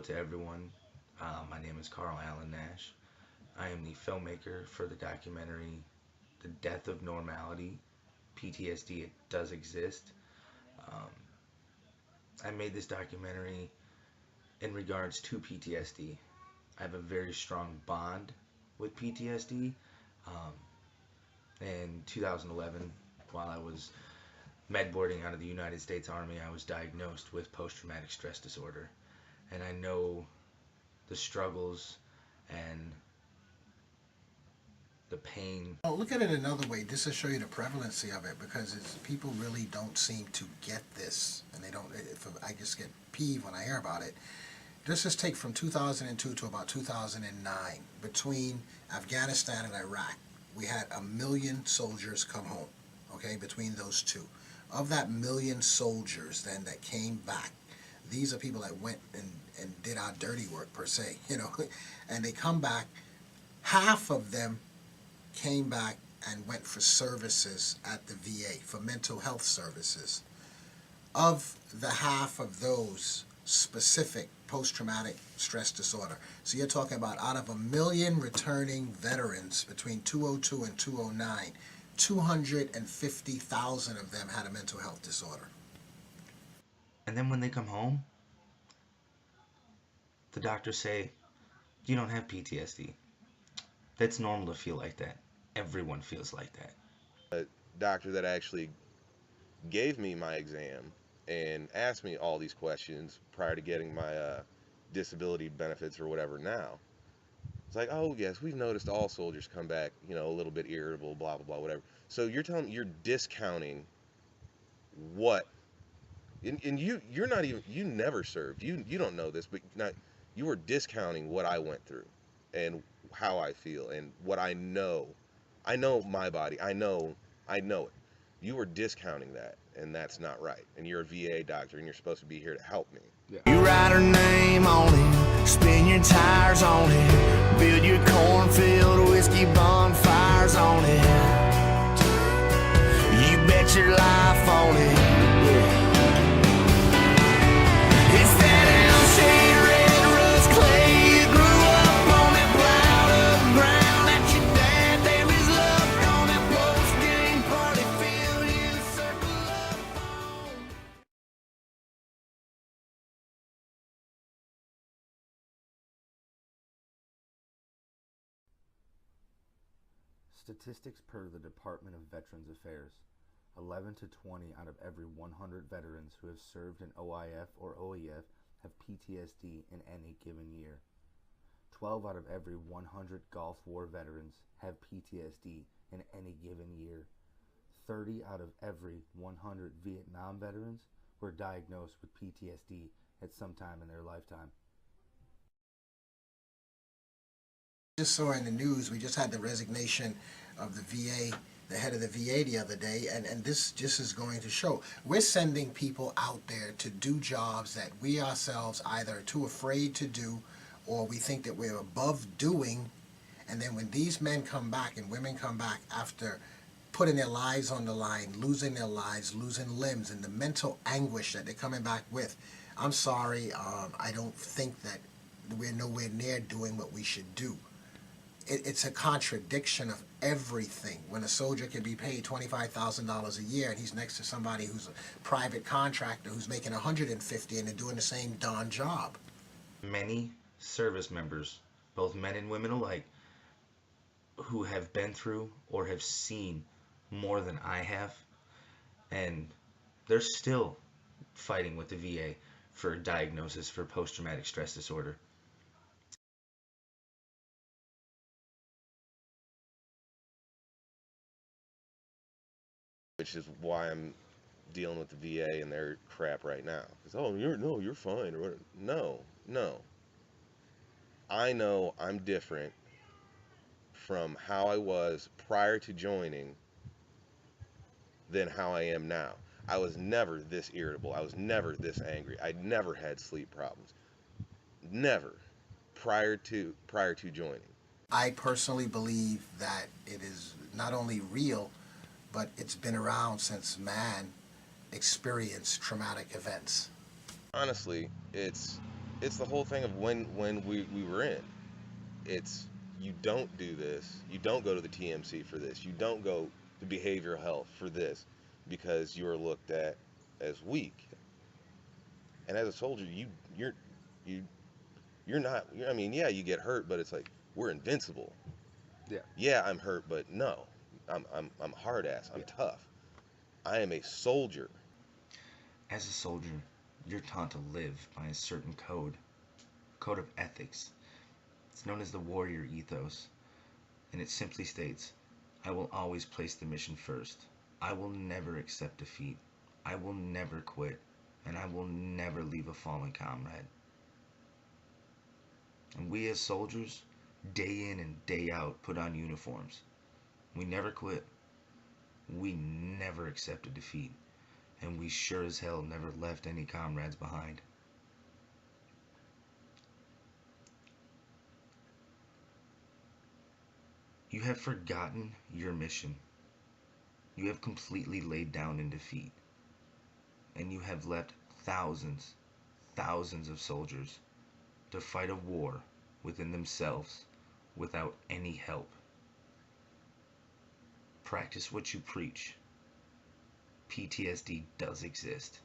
to everyone. My name is Carl Allen Nash. I am the filmmaker for the documentary The Death of Normality, PTSD, It Does Exist. Um, I made this documentary in regards to PTSD. I have a very strong bond with PTSD. Um, in 2011, while I was medboarding out of the United States Army, I was diagnosed with post-traumatic stress disorder. And I know the struggles and the pain. Well, look at it another way. This will show you the prevalency of it, because people really don't seem to get this, and they don't. I just get peeved when I hear about it. Let's just take from 2002 to about 2009. Between Afghanistan and Iraq, we had 1 million soldiers come home. Okay, between those two. Of that 1 million soldiers then that came back, these are people that went and did our dirty work per se, and they come back. Half of them came back and went for services at the VA, for mental health services. Of the half of those specific post-traumatic stress disorder. So you're talking about out of 1 million returning veterans between 2002 and 2009, 250,000 of them had a mental health disorder. And then when they come home, the doctors say, you don't have PTSD. That's normal to feel like that. Everyone feels like that. A doctor that actually gave me my exam and asked me all these questions prior to getting my disability benefits or whatever now. It's like, oh yes, we've noticed all soldiers come back, a little bit irritable, blah, blah, blah, whatever. So you're telling me you're discounting what, and you're not even, you never served. You don't know this, but you were discounting what I went through and how I feel and what I know. I know my body. I know it. You were discounting that, and that's not right. And you're a VA doctor, and you're supposed to be here to help me. Yeah. You write her name on it, spin your tires on it, build your cornfield whiskey bonfires on it. You bet your life on it. Yeah. It's that L-shaped red rust clay. You grew up on that plowed up ground that your dad damn his love on that post-game party field. You circle up on. Statistics per the Department of Veterans Affairs. 11 to 20 out of every 100 veterans who have served in OIF or OEF have PTSD in any given year. 12 out of every 100 Gulf War veterans have PTSD in any given year. 30 out of every 100 Vietnam veterans were diagnosed with PTSD at some time in their lifetime. Just saw in the news, we just had the resignation of the VA, the head of the VA the other day, and this just is going to show. We're sending people out there to do jobs that we ourselves either are too afraid to do or we think that we're above doing, and then when these men come back and women come back after putting their lives on the line, losing their lives, losing limbs, and the mental anguish that they're coming back with, I'm sorry, I don't think that we're nowhere near doing what we should do. It's a contradiction of everything. When a soldier can be paid $25,000 a year and he's next to somebody who's a private contractor who's making $150,000 and they're doing the same darn job. Many service members, both men and women alike, who have been through or have seen more than I have, and they're still fighting with the VA for a diagnosis for post-traumatic stress disorder. Which is why I'm dealing with the VA and their crap right now. Because, oh, you're fine. Or no. I know I'm different from how I was prior to joining than how I am now. I was never this irritable. I was never this angry. I never had sleep problems. Never prior to joining. I personally believe that it is not only real, but it's been around since man experienced traumatic events. Honestly, it's it's the whole thing of when we were in. It's you don't do this. You don't go to the TMC for this. You don't go to behavioral health for this because you are looked at as weak. And as a soldier, you you're not. I mean, yeah, you get hurt, but it's like we're invincible. Yeah. Yeah, I'm hurt, but no, I'm hard ass. I'm tough. I am a soldier. As a soldier, you're taught to live by a certain code of ethics. It's known as the warrior ethos, and it simply states, I will always place the mission first. I will never accept defeat. I will never quit, and I will never leave a fallen comrade. And we as soldiers, day in and day out, put on uniforms. We never quit. We never accepted defeat. And we sure as hell never left any comrades behind. You have forgotten your mission. You have completely laid down in defeat. And you have left thousands of soldiers to fight a war within themselves without any help. Practice what you preach. PTSD does exist.